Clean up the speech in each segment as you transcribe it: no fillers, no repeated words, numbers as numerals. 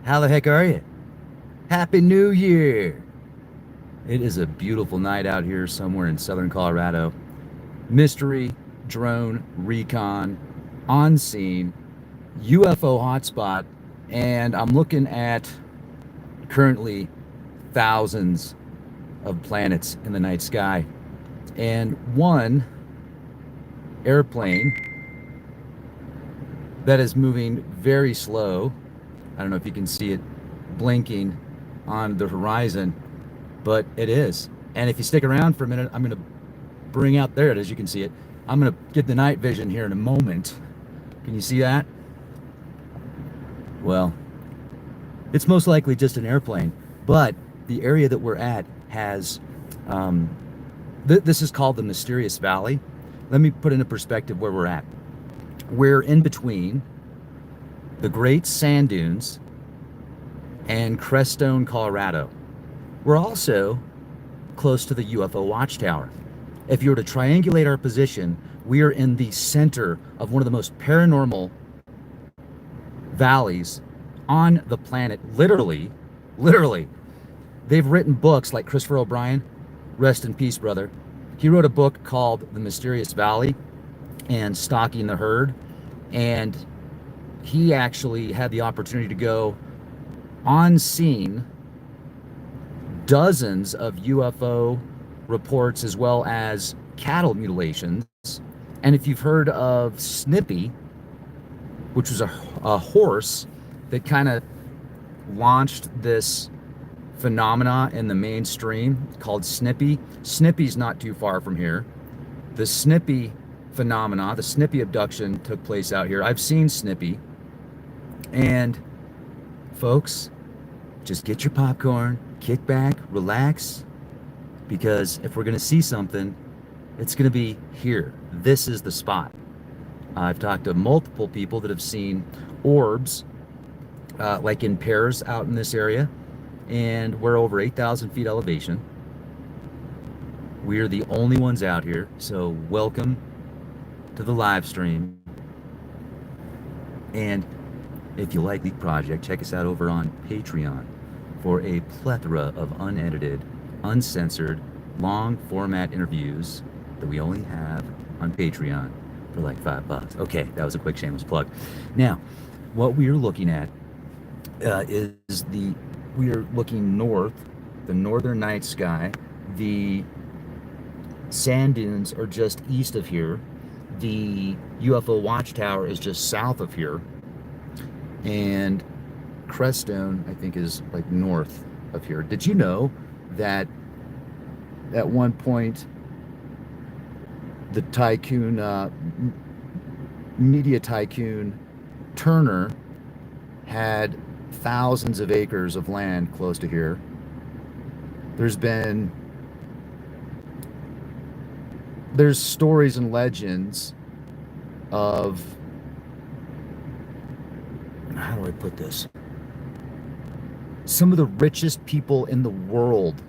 How the heck are you? Happy New Year! It is a beautiful night out here somewhere in southern Colorado. Mystery, drone, recon, on scene, UFO hotspot, and I'm looking at currently thousands of planets in the night sky. And one airplane that is moving very slow. I don't know if you can see it blinking on the horizon, but it is. And if you stick around for a minute, I'm going to bring out, there it is, you can see it. I'm going to get the night vision here in a moment. Can you see that? Well, it's most likely just an airplane, but the area that we're at has, this is called the Mysterious Valley. Let me put into perspective where we're at. We're in between the Great Sand Dunes and Crestone, Colorado. We're also close to the UFO Watchtower. If you were to triangulate our position, we are in the center of one of the most paranormal valleys on the planet. Literally. They've written books like Christopher O'Brien, rest in peace, brother. He wrote a book called The Mysterious Valley and Stalking the Herd. And he actually had the opportunity to go on scene dozens of UFO reports as well as cattle mutilations. And if you've heard of Snippy, which was a horse that kind of launched this phenomena in the mainstream called Snippy. Snippy's not too far from here. The Snippy phenomena, the Snippy abduction took place out here. I've seen Snippy. And folks, just get your popcorn, kick back, relax, because if we're going to see something, it's going to be here. This is the spot. I've talked to multiple people that have seen orbs, like in pairs out in this area, and we're over 8,000 feet elevation. We're the only ones out here, so welcome to the live stream. And if you like the project, check us out over on Patreon for a plethora of unedited, uncensored, long format interviews that we only have on Patreon for like $5. Okay, that was a quick shameless plug. Now, what we are looking at we are looking north, the northern night sky. The sand dunes are just east of here. The UFO Watchtower is just south of here. And Crestone, I think, is like north of here. Did you know that at one point the tycoon, media tycoon Turner had thousands of acres of land close to here? There's stories and legends of, how do I put this? Some of the richest people in the world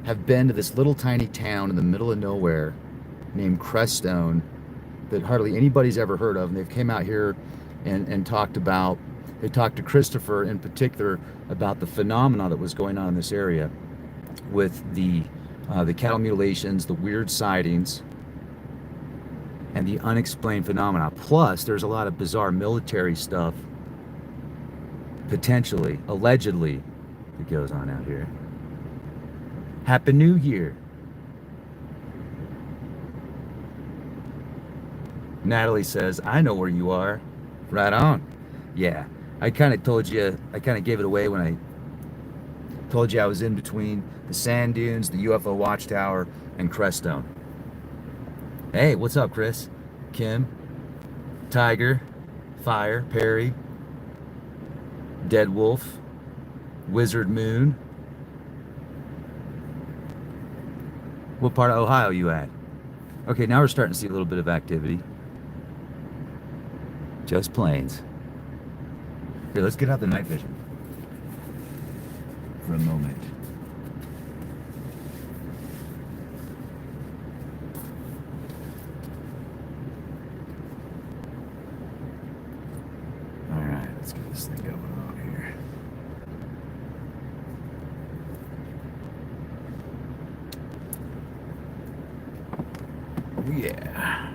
have been to this little tiny town in the middle of nowhere named Crestone that hardly anybody's ever heard of. And they've came out here and talked about, they talked to Christopher in particular about the phenomena that was going on in this area with the cattle mutilations, the weird sightings, and the unexplained phenomena. Plus, there's a lot of bizarre military stuff, potentially, allegedly, that goes on out here. Happy New Year. Natalie says, I know where you are. Right on. Yeah, I kind of told you, I kind of gave it away when I told you I was in between the sand dunes, the UFO Watchtower, and Crestone. Hey, what's up, Chris? Kim, Tiger, Fire, Perry, Dead Wolf, Wizard Moon. What part of Ohio you at? Okay, now we're starting to see a little bit of activity. Just planes. Here, let's get out the night vision for a moment. All right, let's get this thing going on here. yeah.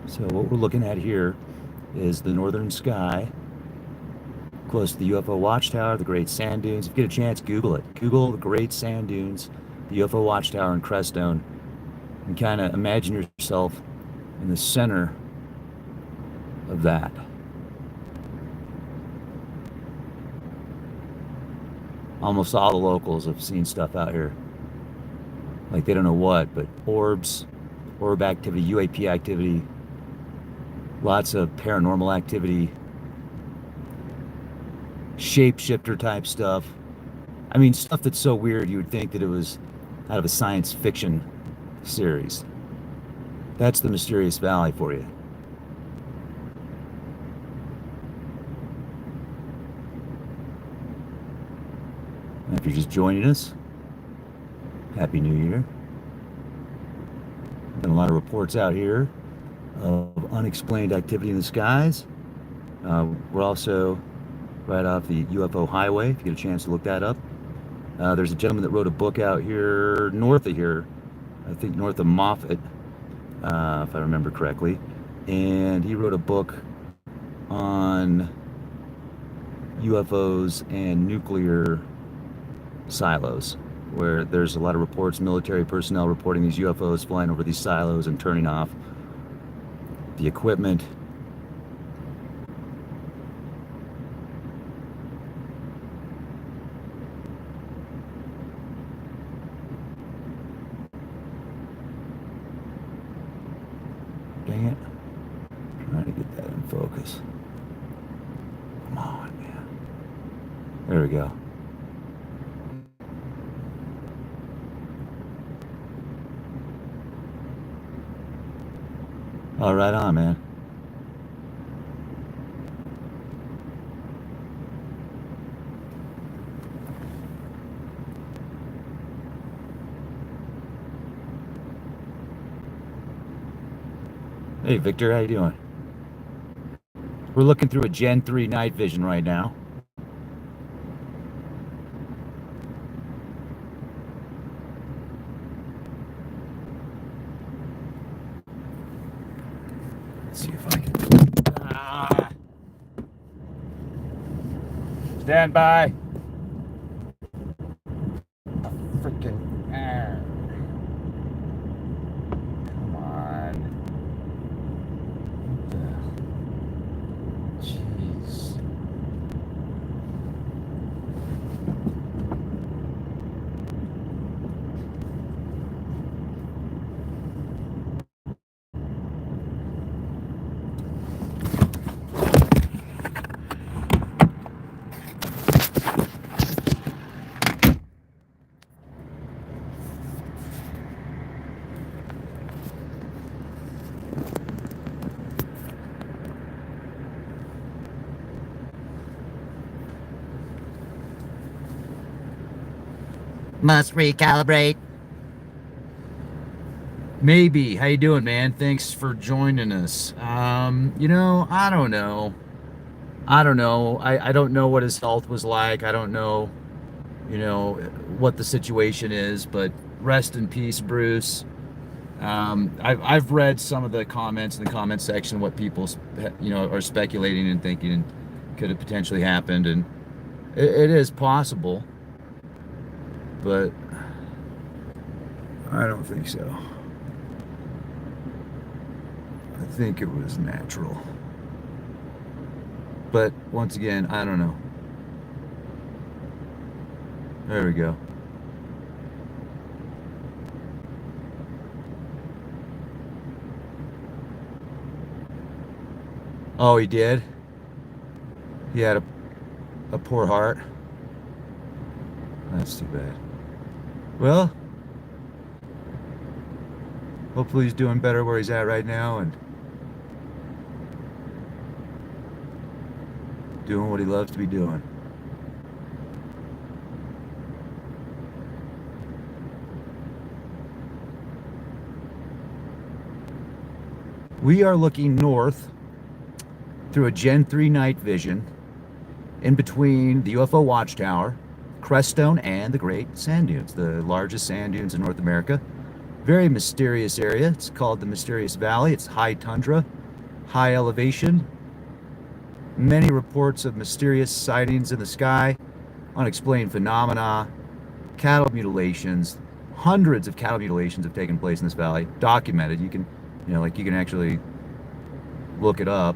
So what we're looking at here is the northern sky, close to the UFO Watchtower, the Great Sand Dunes. If you get a chance, Google it. Google the Great Sand Dunes, the UFO Watchtower in Crestone, and kind of imagine yourself in the center of that. Almost all the locals have seen stuff out here. Like they don't know what, but orbs, orb activity, UAP activity, lots of paranormal activity, shapeshifter type stuff. I mean, stuff that's so weird you would think that it was out of a science fiction series. That's the Mysterious Valley for you. And if you're just joining us, Happy New Year. Been a lot of reports out here of unexplained activity in the skies. We're also right off the UFO highway, if you get a chance to look that up. There's a gentleman that wrote a book out here north of here, I think north of Moffat, if I remember correctly. And he wrote a book on UFOs and nuclear silos, where there's a lot of reports, military personnel reporting these UFOs flying over these silos and turning off the equipment. Dang it. Trying to get that in focus. Come on, man. There we go. All right on, man. Hey, Victor, how you doing? We're looking through a Gen 3 night vision right now. Let's see if I can. Stand by. Freaking. Come on. Jeez. Must recalibrate. Maybe. How you doing, man? Thanks for joining us. I don't know. I don't know what his health was like. I don't know, what the situation is, but rest in peace, Bruce. I've read some of the comments in the comment section, what people, are speculating and thinking could have potentially happened, and it is possible, but I don't think so. I think it was natural. But once again, I don't know. There we go. Oh, he did? He had a poor heart. That's too bad. Well, hopefully he's doing better where he's at right now and doing what he loves to be doing. We are looking north through a Gen 3 night vision in between the UFO Watchtower, Creststone, and the Great Sand Dunes, the largest sand dunes in North America. Very mysterious area. It's called the Mysterious Valley. It's high tundra, high elevation. Many reports of mysterious sightings in the sky, unexplained phenomena, cattle mutilations. Hundreds of cattle mutilations have taken place in this valley, documented. You can, you can actually look it up.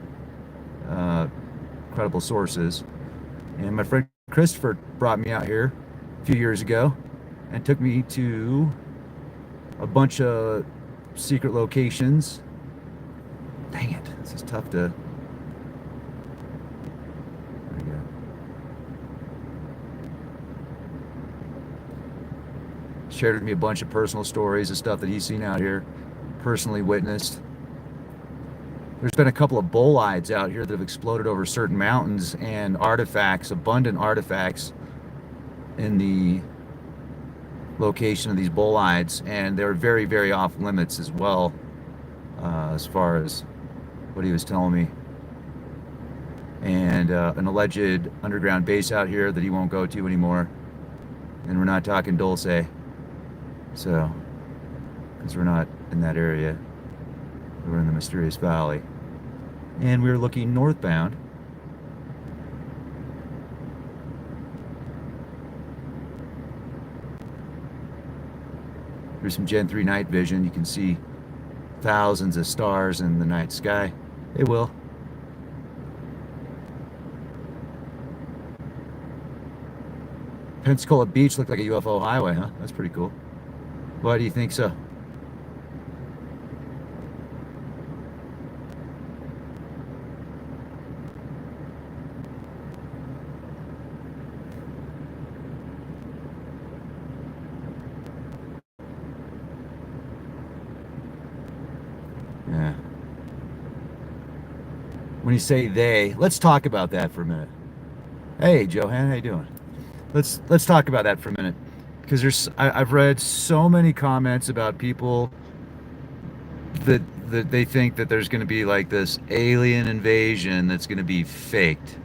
Credible sources. And my friend Christopher brought me out here a few years ago and took me to a bunch of secret locations. Dang it, this is tough to. There we go. Shared with me a bunch of personal stories of stuff that he's seen out here, personally witnessed. There's been a couple of bolides out here that have exploded over certain mountains, and artifacts, abundant artifacts in the location of these bolides, and they're very, very off limits as well, as far as what he was telling me. And an alleged underground base out here that he won't go to anymore. And we're not talking Dulce, so, because we're not in that area. We're in the Mysterious Valley. And we're looking northbound. There's some Gen 3 night vision. You can see thousands of stars in the night sky. They will. Pensacola Beach looked like a UFO highway, huh? That's pretty cool. Why do you think so? Yeah. When you say they, let's talk about that for a minute. Hey, Johan, how you doing? Let's talk about that for a minute, because I've read so many comments about people that they think that there's going to be like this alien invasion that's going to be faked.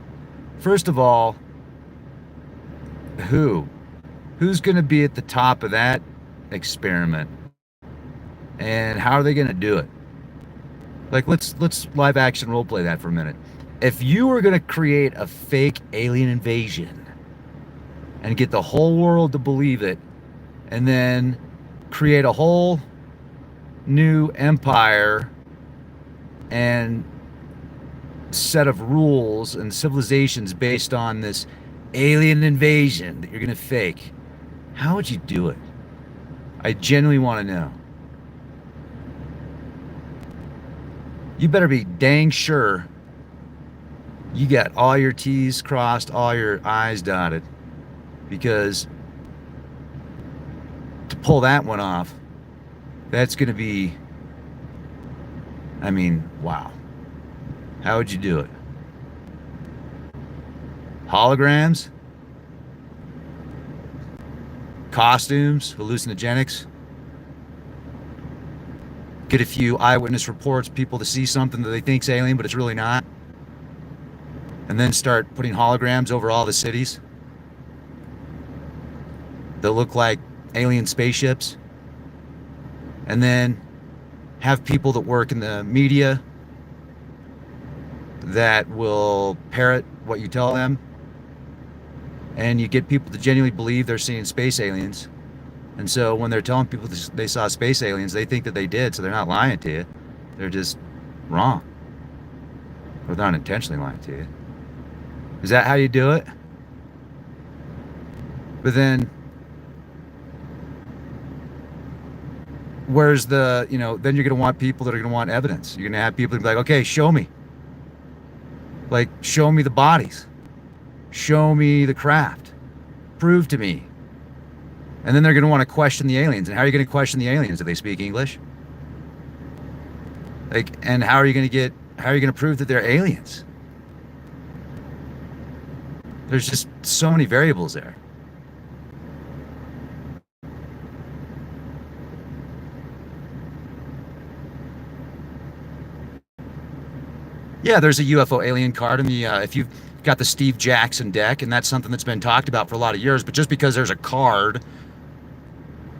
First of all, who's going to be at the top of that experiment, and how are they going to do it? Like, let's live action role play that for a minute. If you were going to create a fake alien invasion and get the whole world to believe it, and then create a whole new empire and set of rules and civilizations based on this alien invasion that you're going to fake, how would you do it? I genuinely want to know. You better be dang sure you got all your T's crossed, all your I's dotted, because to pull that one off, that's going to be, I mean, wow. How would you do it? Holograms? Costumes? Hallucinogenics? Get a few eyewitness reports, people to see something that they think's alien, but it's really not. And then start putting holograms over all the cities that look like alien spaceships. And then have people that work in the media that will parrot what you tell them. And you get people to genuinely believe they're seeing space aliens. And so when they're telling people they saw space aliens, they think that they did, so they're not lying to you. They're just wrong. Or they're not intentionally lying to you. Is that how you do it? But then where's the, then you're going to want people that are going to want evidence. You're going to have people be like, okay, show me. Like, show me the bodies. Show me the craft. Prove to me. And then they're going to want to question the aliens. And how are you going to question the aliens? Do they speak English? Like, and how are you going to prove that they're aliens? There's just so many variables there. Yeah, there's a UFO alien card in the, if you've got the Steve Jackson deck, and that's something that's been talked about for a lot of years, but just because there's a card,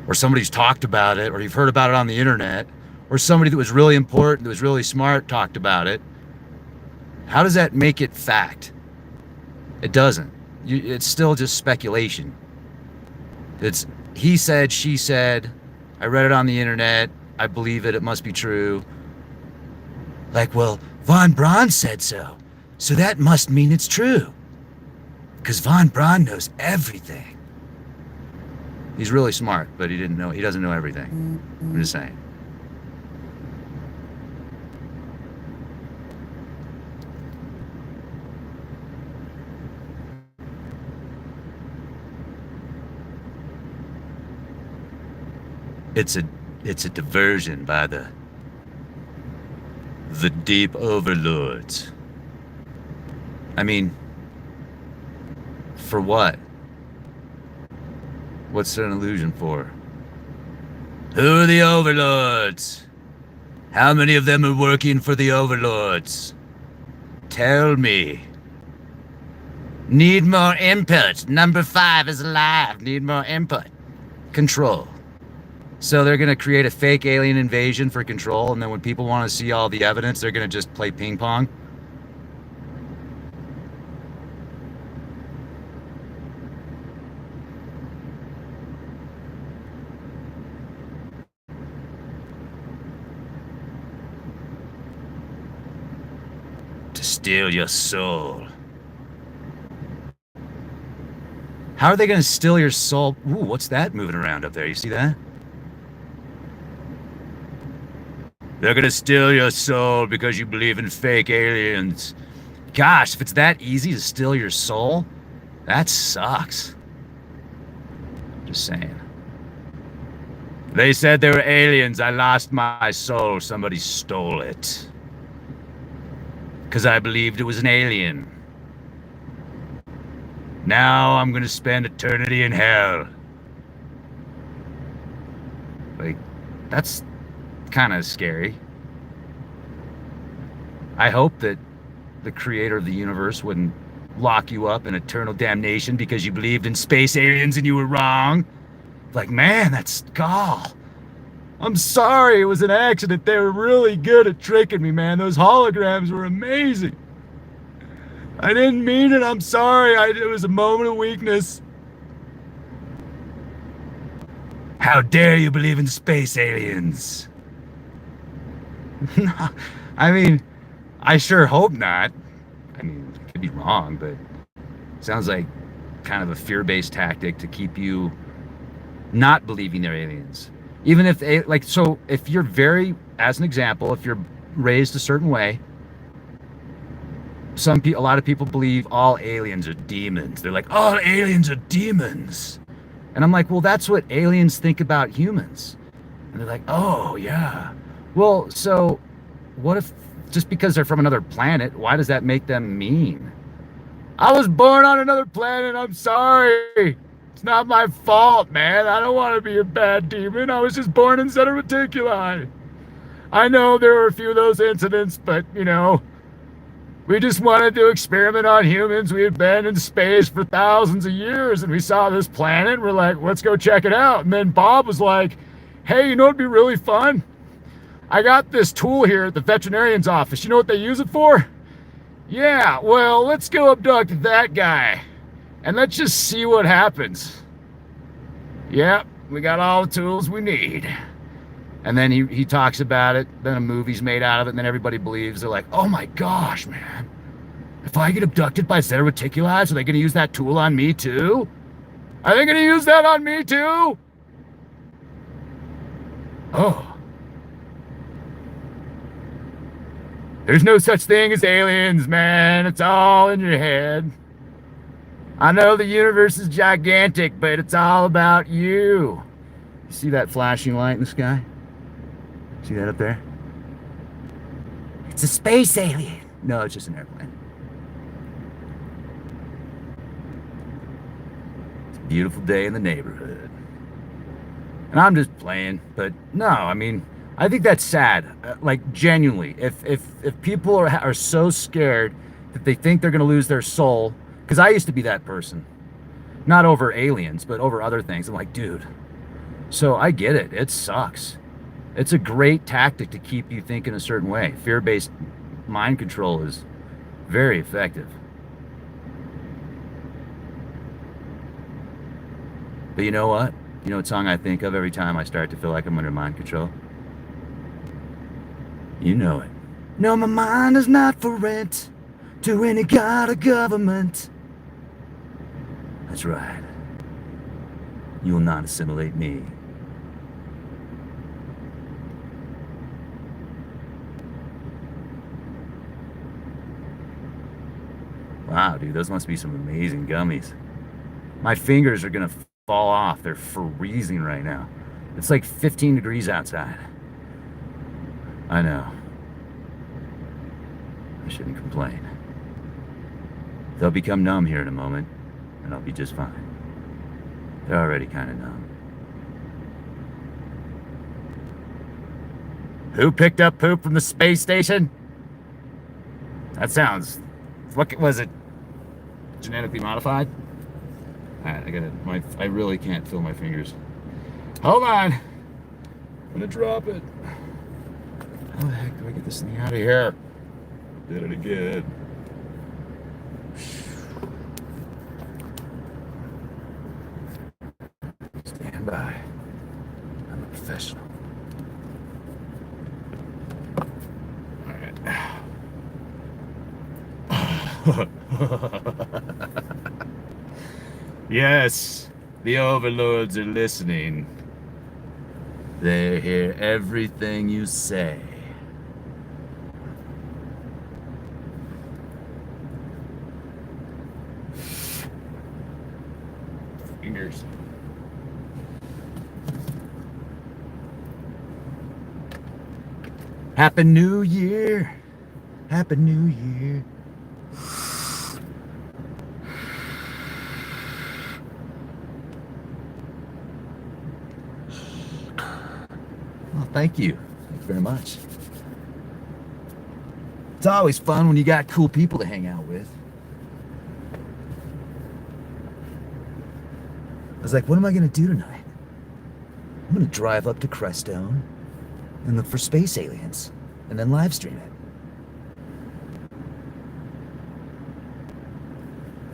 or somebody's talked about it, or you've heard about it on the internet, or somebody that was really important, that was really smart, talked about it, how does that make it fact? It doesn't. It's still just speculation. It's he said, she said, I read it on the internet, I believe it, it must be true. Like, well, Von Braun said so that must mean it's true. Because Von Braun knows everything. He's really smart, but he doesn't know everything. I'm just saying. It's a diversion by the deep overlords. I mean, for what? What's it an illusion for? Who are the overlords? How many of them are working for the overlords? Tell me. Need more input. Number 5 is alive. Need more input. Control. So they're going to create a fake alien invasion for control, and then when people want to see all the evidence, they're going to just play ping pong? To steal your soul. How are they going to steal your soul? Ooh, what's that moving around up there? You see that? They're gonna steal your soul because you believe in fake aliens. Gosh, if it's that easy to steal your soul, that sucks. Just saying. They said they were aliens. I lost my soul. Somebody stole it. Because I believed it was an alien. Now I'm gonna spend eternity in hell. Like, that's kind of scary. I hope that the creator of the universe wouldn't lock you up in eternal damnation because you believed in space aliens and you were wrong. Like, man, that's gall. I'm sorry, it was an accident. They were really good at tricking me, man. Those holograms were amazing. I didn't mean it. I'm sorry. It was a moment of weakness. How dare you believe in space aliens? I mean, I sure hope not. I mean, I could be wrong, but it sounds like kind of a fear-based tactic to keep you not believing they're aliens. Even if they, like, so if you're as an example, if you're raised a certain way, a lot of people believe all aliens are demons. They're like, all aliens are demons. And I'm like, well, that's what aliens think about humans. And they're like, oh, yeah. Well, so what if just because they're from another planet, why does that make them mean? I was born on another planet. I'm sorry. It's not my fault, man. I don't want to be a bad demon. I was just born in Zeta Reticuli. I know there were a few of those incidents, but, we just wanted to experiment on humans. We had been in space for thousands of years, and we saw this planet. We're like, let's go check it out. And then Bob was like, hey, you know what'd be really fun? I got this tool here at the veterinarian's office. You know what they use it for? Yeah, well, let's go abduct that guy. And let's just see what happens. Yep, we got all the tools we need. And then he talks about it. Then a movie's made out of it. And then everybody believes. They're like, oh my gosh, man. If I get abducted by Zeta Reticuli, are they going to use that tool on me too? Are they going to use that on me too? Oh. There's no such thing as aliens, man. It's all in your head. I know the universe is gigantic, but it's all about you. You see that flashing light in the sky? See that up there? It's a space alien. No, it's just an airplane. It's a beautiful day in the neighborhood. And I'm just playing, but no, I mean, I think that's sad. Like genuinely, if people are so scared that they think they're going to lose their soul, because I used to be that person, not over aliens, but over other things. I'm like, dude. So I get it. It sucks. It's a great tactic to keep you thinking a certain way. Fear-based mind control is very effective. But you know what? You know what song I think of every time I start to feel like I'm under mind control? You know it. No, my mind is not for rent to any kind of government. That's right. You will not assimilate me. Wow, dude, those must be some amazing gummies. My fingers are gonna fall off. They're freezing right now. It's like 15 degrees outside. I know. I shouldn't complain. They'll become numb here in a moment, and I'll be just fine. They're already kind of numb. Who picked up poop from the space station? That sounds... What was it? Genetically modified? Alright, I really can't feel my fingers. Hold on. I'm gonna drop it. How the heck do I get this thing out of here? Did it again. Stand by. I'm a professional. Alright. Yes, the overlords are listening. They hear everything you say. Fingers. Happy New Year. Happy New Year. Well, thank you. Thank you very much. It's always fun when you got cool people to hang out with. I was like, what am I going to do tonight? I'm going to drive up to Crestone and look for space aliens and then live stream it.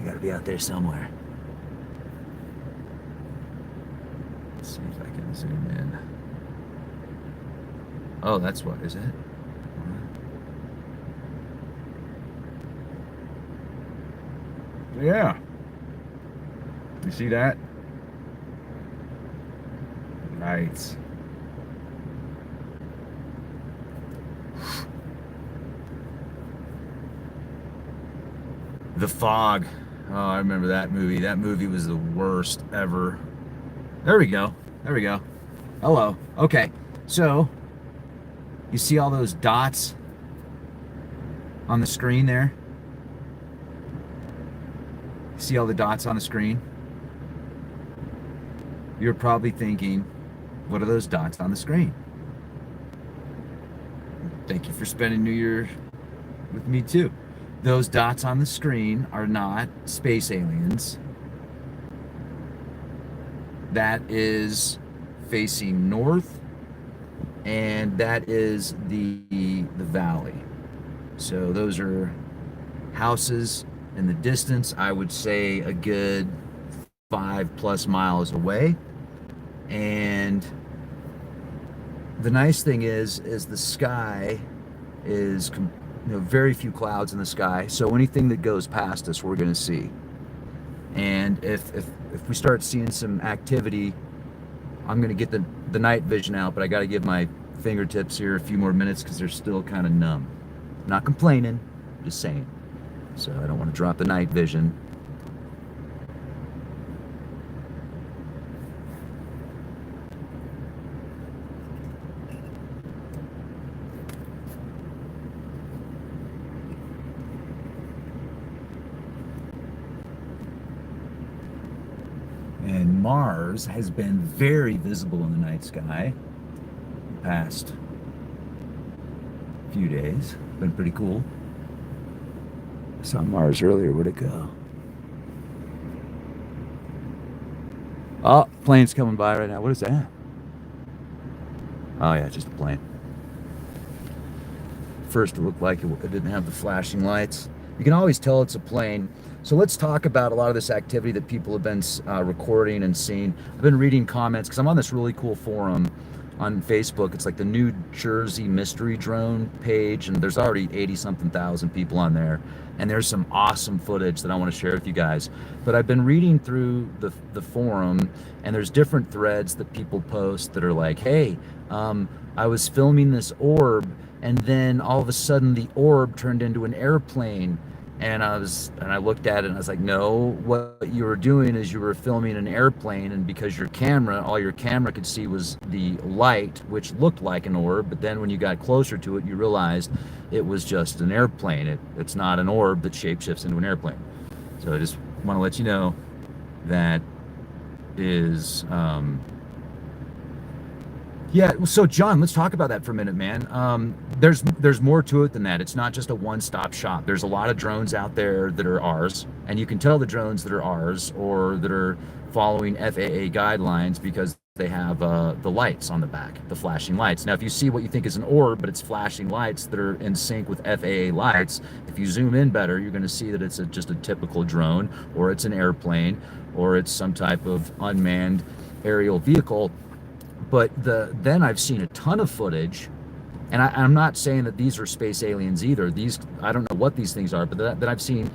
I got to be out there somewhere. Let's see if I can zoom in. Oh, that's what, is it? Yeah. You see that? Right. The Fog. Oh, I remember that movie. That movie was the worst ever. There we go. There we go. Hello. Okay. So, you see all those dots on the screen there? See all the dots on the screen? You're probably thinking, what are those dots on the screen? Thank you for spending New Year with me too. Those dots on the screen are not space aliens. That is facing north, and that is the valley. So those are houses in the distance. I would say a good 5+ miles away. And the nice thing is the sky is, very few clouds in the sky. So anything that goes past us, we're going to see. And if we start seeing some activity, I'm gonna get the night vision out, but I got to give my fingertips here a few more minutes because they're still kind of numb. Not complaining, just saying. So I don't want to drop the night vision. And Mars has been very visible in the night sky the past few days. Been pretty cool. I saw Mars earlier. Where'd it go? Oh, plane's coming by right now. What is that? Oh, yeah, just a plane. First, it looked like it didn't have the flashing lights. You can always tell it's a plane. So let's talk about a lot of this activity that people have been recording and seeing. I've been reading comments because I'm on this really cool forum on Facebook. It's like the New Jersey Mystery Drone page, and there's already 80-something thousand people on there. And there's some awesome footage that I want to share with you guys. But I've been reading through the forum, and there's different threads that people post that are like, hey, I was filming this orb, and then all of a sudden the orb turned into an airplane. And I looked at it and I was like, no, what you were doing is you were filming an airplane, and because all your camera could see was the light, which looked like an orb, but then when you got closer to it, you realized it was just an airplane. It's not an orb that shapeshifts into an airplane. So I just want to let you know that is yeah, so John, let's talk about that for a minute, man. There's more to it than that. It's not just a one-stop shop. There's a lot of drones out there that are ours, and you can tell the drones that are ours or that are following FAA guidelines because they have the lights on the back, the flashing lights. Now, if you see what you think is an orb, but it's flashing lights that are in sync with FAA lights, if you zoom in better, you're going to see that it's just a typical drone, or it's an airplane, or it's some type of unmanned aerial vehicle. But then I've seen a ton of footage, and I'm not saying that these are space aliens either. I don't know what these things are, but that I've seen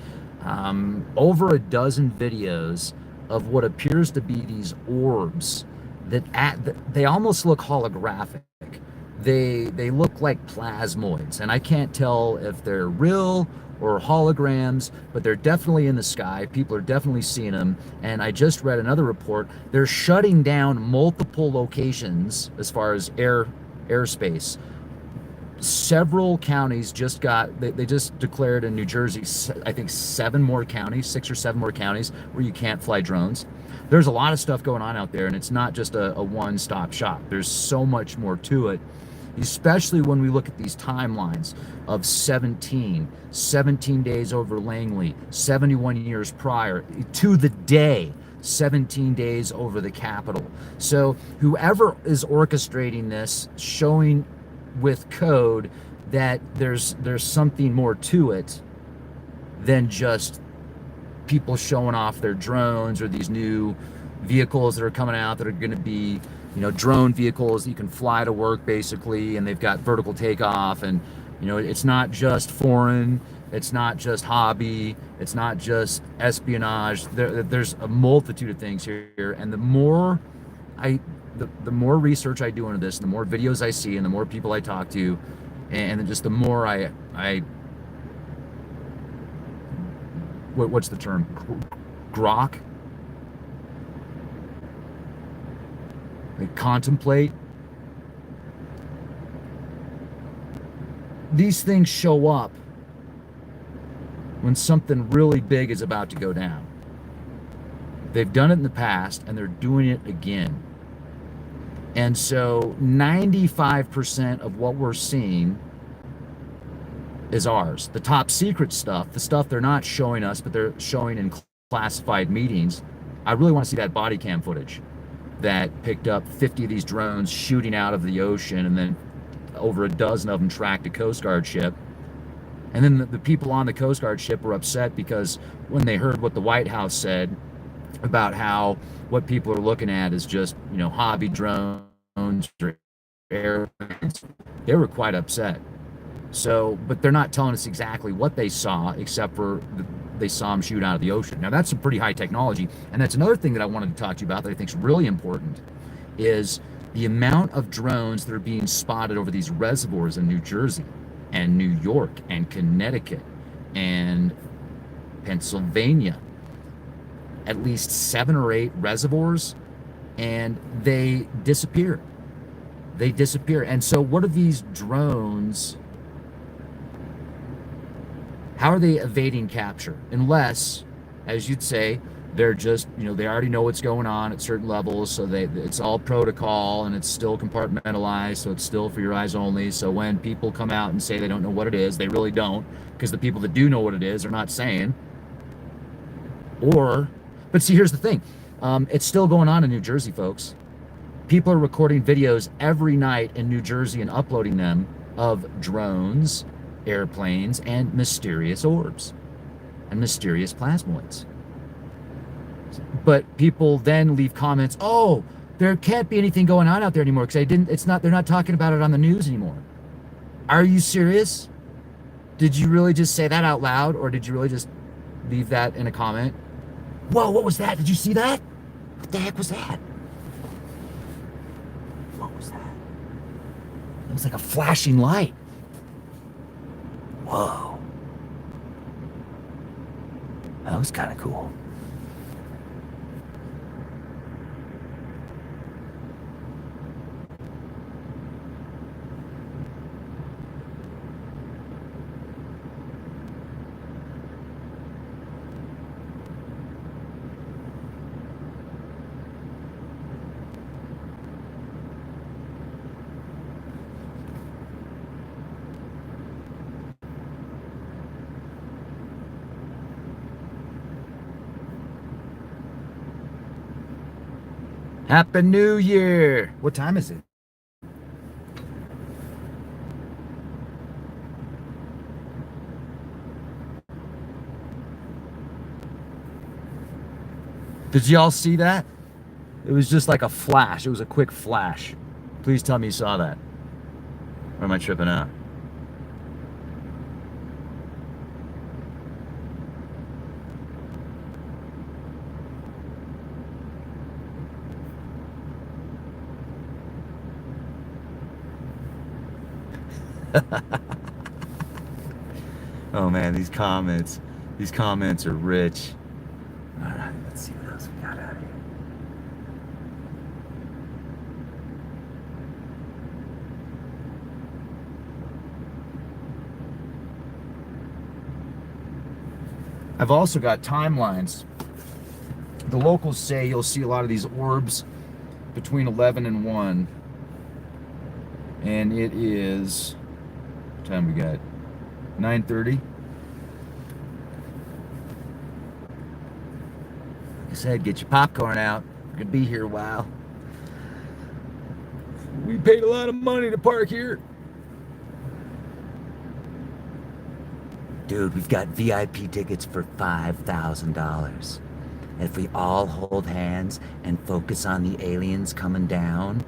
over a dozen videos of what appears to be these orbs that they almost look holographic. They look like plasmoids, and I can't tell if they're real or holograms, but they're definitely in the sky. People are definitely seeing them. And I just read another report. They're shutting down multiple locations as far as airspace. Several counties they just declared in New Jersey, I think 6 or 7 more counties where you can't fly drones. There's a lot of stuff going on out there, and it's not just a one-stop shop. There's so much more to it, especially when we look at these timelines of 17 days over Langley, 71 years prior to the day, 17 days over the Capitol. So whoever is orchestrating this, showing with code that there's something more to it than just people showing off their drones or these new vehicles that are coming out that are going to be, drone vehicles that you can fly to work basically, and they've got vertical takeoff, and it's not just foreign, it's not just hobby, it's not just espionage. There's a multitude of things here, and the more research I do into this, the more videos I see, and the more people I talk to, and just the more what's the term? Grok? They contemplate. These things show up when something really big is about to go down. They've done it in the past, and they're doing it again. And so 95% of what we're seeing is ours. The top secret stuff, the stuff they're not showing us, but they're showing in classified meetings. I really want to see that body cam footage that picked up 50 of these drones shooting out of the ocean, and then over a dozen of them tracked a Coast Guard ship. And then the people on the Coast Guard ship were upset because when they heard what the White House said about how what people are looking at is just, hobby drones or airplanes, they were quite upset. So, but they're not telling us exactly what they saw, except for they saw him shoot out of the ocean. Now that's some pretty high technology, and that's another thing that I wanted to talk to you about that I think is really important, is the amount of drones that are being spotted over these reservoirs in New Jersey and New York and Connecticut and Pennsylvania. At least 7 or 8 reservoirs, and they disappear. They disappear. And so what are these drones? How are they evading capture? Unless, as you'd say, they're just, they already know what's going on at certain levels, so it's all protocol and it's still compartmentalized, so it's still for your eyes only. So when people come out and say they don't know what it is, they really don't, because the people that do know what it is are not saying. But see, here's the thing. It's still going on in New Jersey, folks. People are recording videos every night in New Jersey and uploading them of drones, airplanes, and mysterious orbs and mysterious plasmoids. But people then leave comments, oh, there can't be anything going on out there anymore because they're not talking about it on the news anymore. Are you serious? Did you really just say that out loud, or did you really just leave that in a comment? Whoa, what was that? Did you see that? What the heck was that? What was that? It was like a flashing light. Whoa. That was kind of cool. Happy New Year! What time is it? Did y'all see that? It was just like a flash. It was a quick flash. Please tell me you saw that. Or am I tripping out? Oh man, these comments are rich. All right, let's see what else we got out here. I've also got timelines. The locals say you'll see a lot of these orbs between 11 and 1. And it is, what time we got? 9:30. Like I said, get your popcorn out. We're gonna be here a while. We paid a lot of money to park here. Dude, we've got VIP tickets for $5,000. If we all hold hands and focus on the aliens coming down,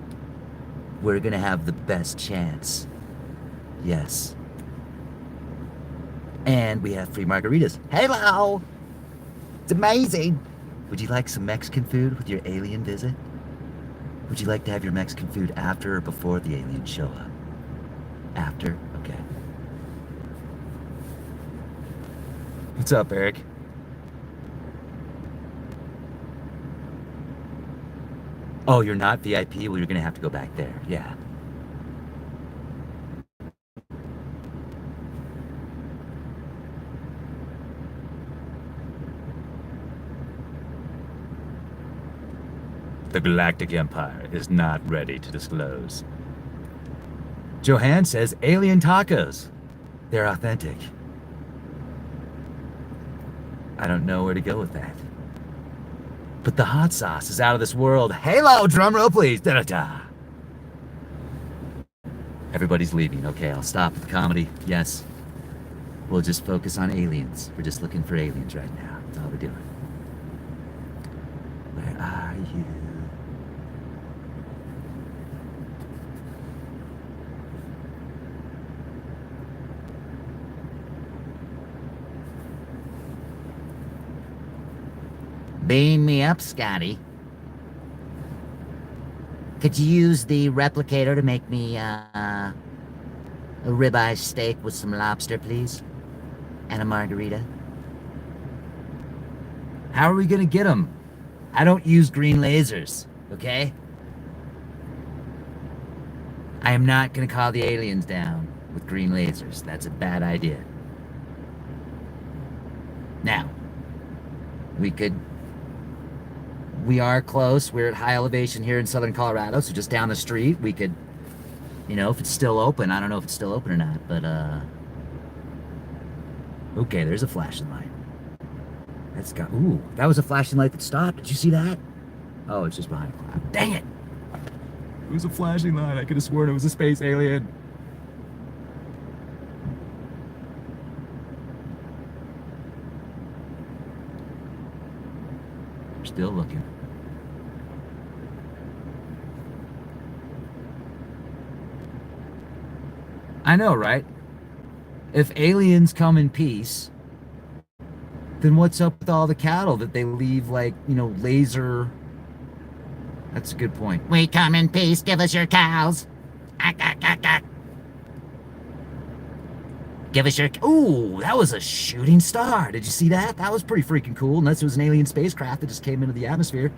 we're gonna have the best chance. Yes. And we have free margaritas. Hello! It's amazing! Would you like some Mexican food with your alien visit? Would you like to have your Mexican food after or before the aliens show up? After? Okay. What's up, Eric? Oh, you're not VIP? Well, you're gonna have to go back there. Yeah. The Galactic Empire is not ready to disclose. Johan says alien tacos. They're authentic. I don't know where to go with that. But the hot sauce is out of this world. Halo, drum roll, please. Da-da-da. Everybody's leaving. Okay, I'll stop with the comedy. Yes. We'll just focus on aliens. We're just looking for aliens right now. That's all we're doing. Where are you? Beam me up, Scotty. Could you use the replicator to make me a ribeye steak with some lobster, please? And a margarita? How are we gonna get them? I don't use green lasers, okay? I am not gonna call the aliens down with green lasers. That's a bad idea. Now, we are close. We're at high elevation here in southern Colorado, so just down the street, we could, you know, if it's still open. I don't know if it's still open or not, but, okay, there's a flashing light. Ooh, that was a flashing light that stopped. Did you see that? Oh, it's just behind a cloud. Dang it! It was a flashing light. I could have sworn it was a space alien. We're still looking. I know, right? If aliens come in peace, then what's up with all the cattle that they leave, like, you know, laser? That's a good point. We come in peace, give us your cows. Ack, ack, ack, ack. Give us your... Ooh, that was a shooting star. Did you see that? That was pretty freaking cool, unless it was an alien spacecraft that just came into the atmosphere.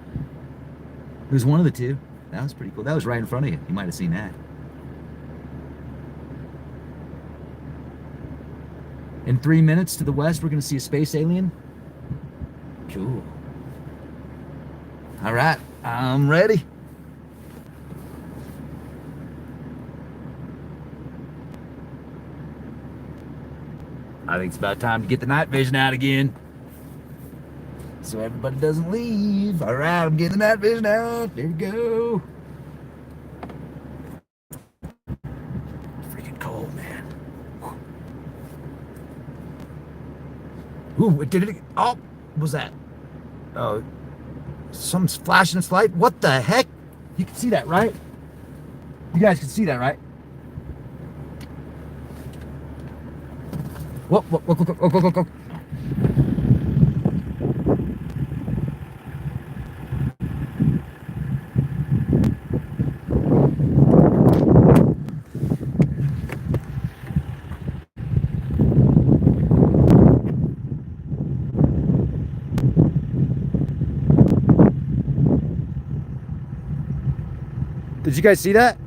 It was one of the two. That was pretty cool. That was right in front of you. You might have seen that. In 3 minutes to the west, we're going to see a space alien. Cool. All right, I'm ready. I think it's about time to get the night vision out again, so everybody doesn't leave. All right, I'm getting the night vision out. There we go. Freaking cold, man. Ooh, it did it. Oh, what was that? Oh, something's flashing its light. What the heck? You can see that, right? You guys can see that, right? Whoa, whoa, whoa, whoa, whoa, whoa, whoa. Did you guys see that?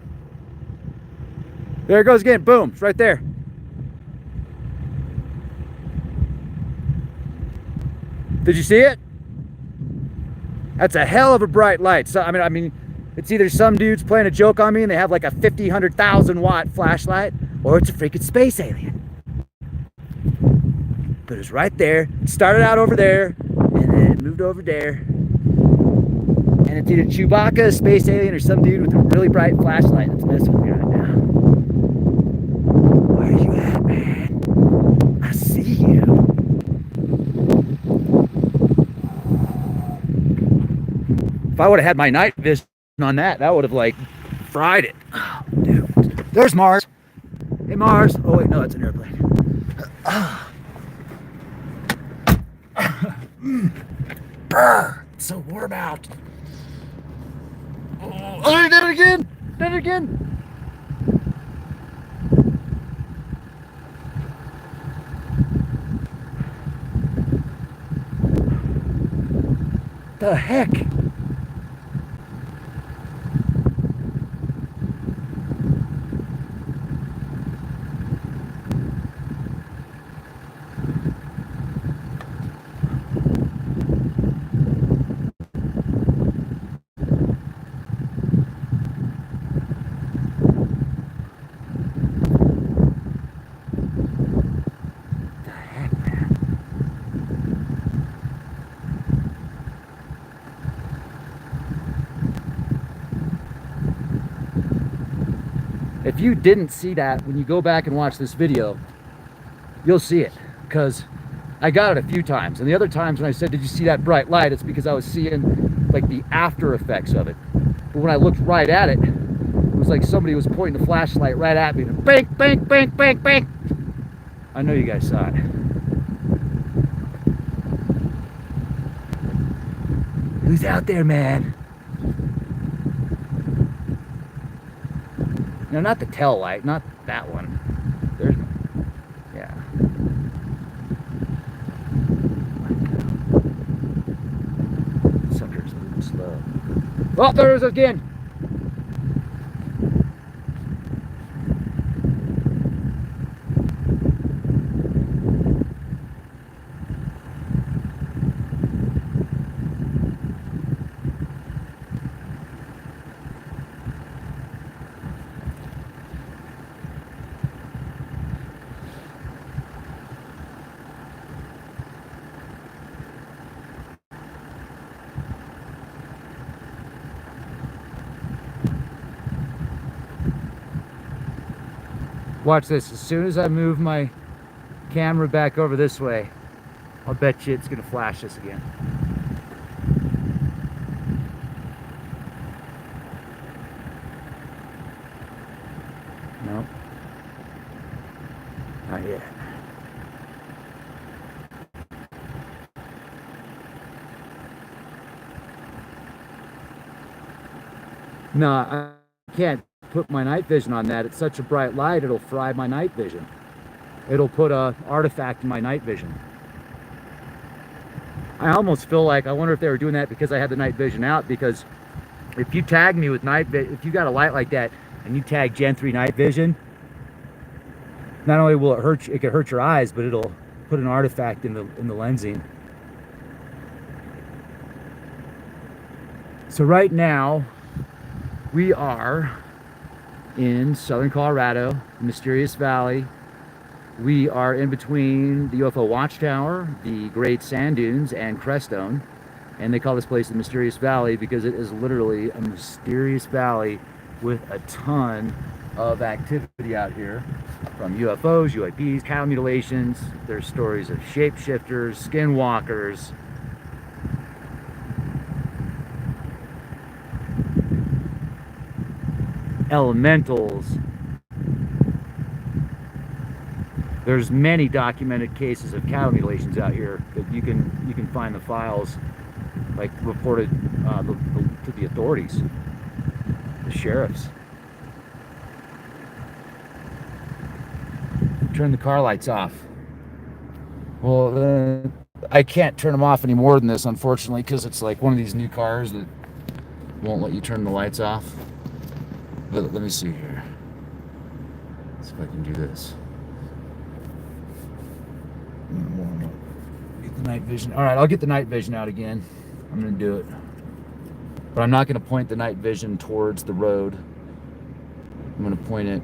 There it goes again. Boom. It's right there. Did you see it? That's a hell of a bright light. So I mean, it's either some dudes playing a joke on me and they have like a 50, 100,000 watt flashlight, or it's a freaking space alien. But it was right there. It started out over there, and then it moved over there. And it's either Chewbacca, a space alien, or some dude with a really bright flashlight that's messing with me right now. Where are you at, man? I see you. If I would have had my night vision on that, that would have, like, fried it. Oh, dude. There's Mars. Hey, Mars. Oh, wait, no, it's an airplane. It's so warm out. Oh, I did it again! Did it again! The heck? If you didn't see that, when you go back and watch this video, you'll see it, because I got it a few times. And the other times when I said, did you see that bright light? It's because I was seeing like the after effects of it. But when I looked right at it, it was like somebody was pointing the flashlight right at me. And bang, bang, bang, bang, bang. I know you guys saw it. Who's out there, man? No, not the tail light, not that one. There's, yeah. Sucker's moving slow. Oh, there it is again. Watch this. As soon as I move my camera back over this way, I'll bet you it's going to flash us again. Nope. Not yet. No, I can't put my night vision on that. It's such a bright light, it'll fry my night vision. It'll put a artifact in my night vision. I almost feel like, I wonder if they were doing that because I had the night vision out, because if you tag me with night vision, if you got a light like that and you tag Gen 3 night vision, not only will it hurt you, it could hurt your eyes, but it'll put an artifact in the lensing. So right now we are in southern Colorado, Mysterious Valley. We are in between the UFO Watchtower, the Great Sand Dunes, and Crestone. And they call this place the Mysterious Valley because it is literally a mysterious valley with a ton of activity out here, from UFOs, UAPs, cattle mutilations. There's stories of shapeshifters, skinwalkers, elementals. There's many documented cases of cattle mutilations out here that you can find the files, like reported to the authorities, the sheriffs. Turn the car lights off. Well, I can't turn them off any more than this, unfortunately, because it's like one of these new cars that won't let you turn the lights off. But let me see here. Let's see if I can do this. Get the night vision. All right, I'll get the night vision out again. I'm going to do it. But I'm not going to point the night vision towards the road. I'm going to point it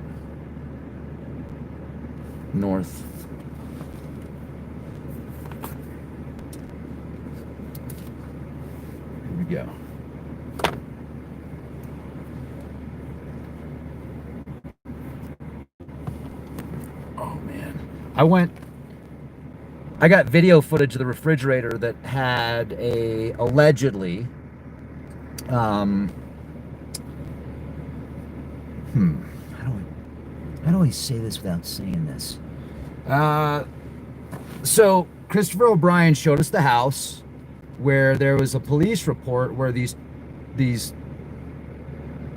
north. Here we go. Oh man. I got video footage of the refrigerator that had a allegedly how do I say this without saying this? So Christopher O'Brien showed us the house where there was a police report where these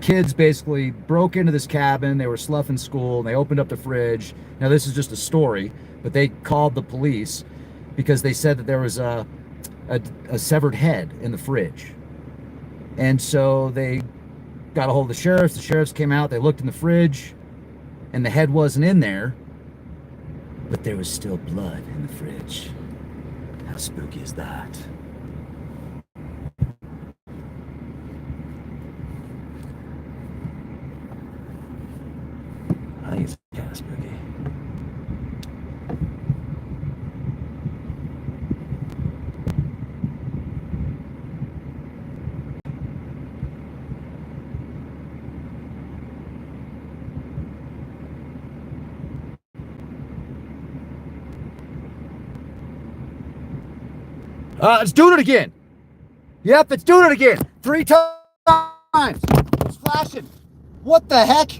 kids basically broke into this cabin. They were sloughing school and they opened up the fridge. Now this is just a story, but they called the police because they said that there was a severed head in the fridge. And so they got a hold of the sheriffs. The sheriffs came out, they looked in the fridge, and the head wasn't in there, but there was still blood in the fridge. How spooky is that? I think it's kind of spooky. It's doing it again. Yep, it's doing it again. 3 times. It's flashing. What the heck?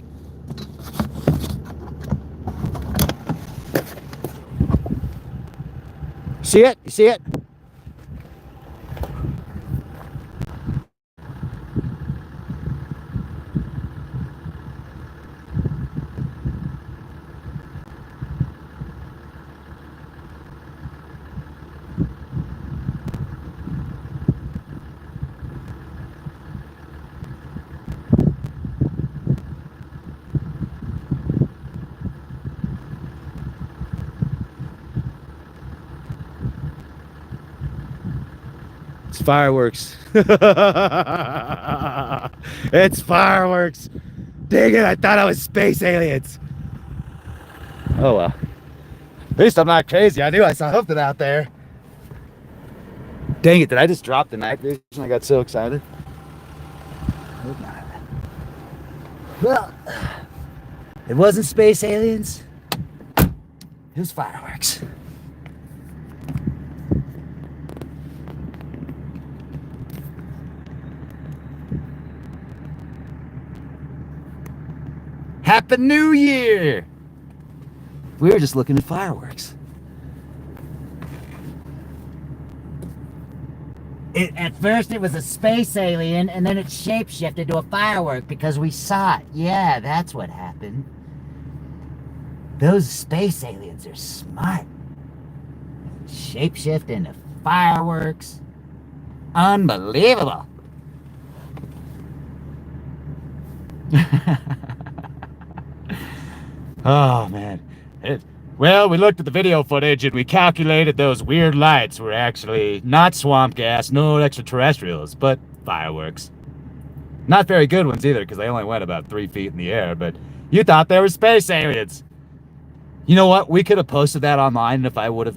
See it? You see it? It's fireworks. It's fireworks. Dang it, I thought I was space aliens. Oh well. At least I'm not crazy. I knew I saw something out there. Dang it, did I just drop the night vision? I got so excited. Hope not. Well, it wasn't space aliens. It was fireworks. Happy New Year! We were just looking at fireworks. At first it was a space alien, and then it shapeshifted to a firework because we saw it. Yeah, that's what happened. Those space aliens are smart. Shapeshift into fireworks. Unbelievable. Oh man. Well, we looked at the video footage and we calculated those weird lights were actually not swamp gas, no extraterrestrials, but fireworks. Not very good ones either, because they only went about 3 feet in the air, but you thought they were space aliens. You know what? We could have posted that online, and if I would have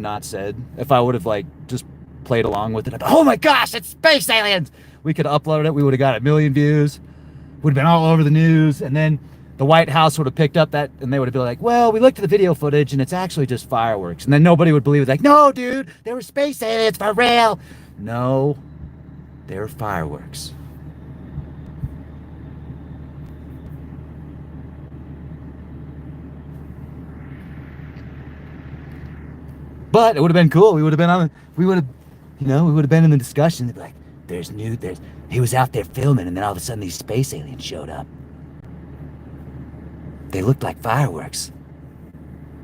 like just played along with it, oh my gosh, it's space aliens! We could have uploaded it, we would have got 1 million views, would have been all over the news, and then the White House would have picked up that, and they would have been like, well, we looked at the video footage, and it's actually just fireworks. And then nobody would believe it. Like, no, dude, they were space aliens for real. No, they were fireworks. But it would have been cool. We would have been in the discussion. They'd be like, he was out there filming, and then all of a sudden these space aliens showed up. They looked like fireworks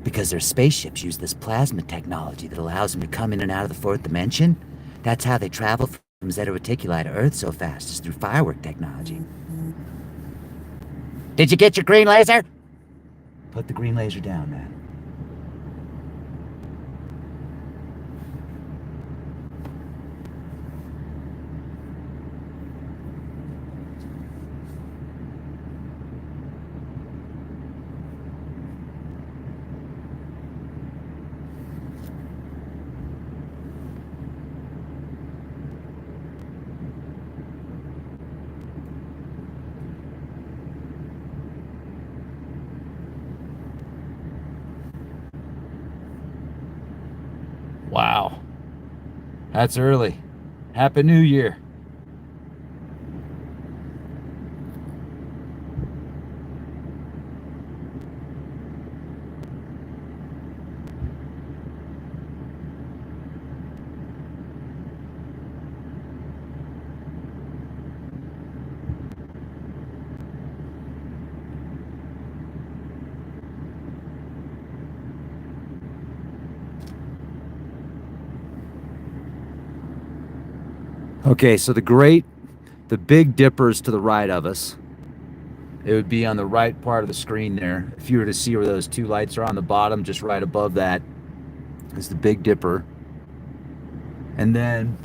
because their spaceships use this plasma technology that allows them to come in and out of the fourth dimension. That's how they travel from Zeta Reticuli to Earth so fast, is through firework technology. Did you get your green laser? Put the green laser down, man. Wow. That's early. Happy New Year. Okay, so the Big Dipper's to the right of us. It would be on the right part of the screen there. If you were to see where those two lights are on the bottom, just right above that is the Big Dipper. And then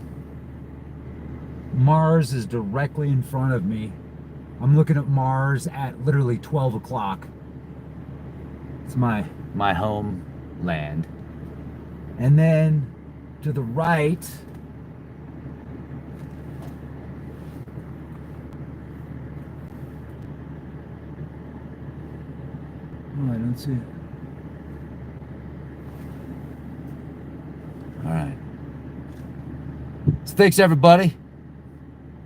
Mars is directly in front of me. I'm looking at Mars at literally 12 o'clock. It's my homeland. And then to the right, oh, I don't see it. All right. So thanks everybody.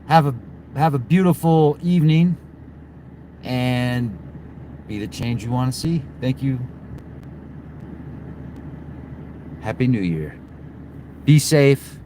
Have a beautiful evening and be the change you want to see. Thank you. Happy New Year. Be safe.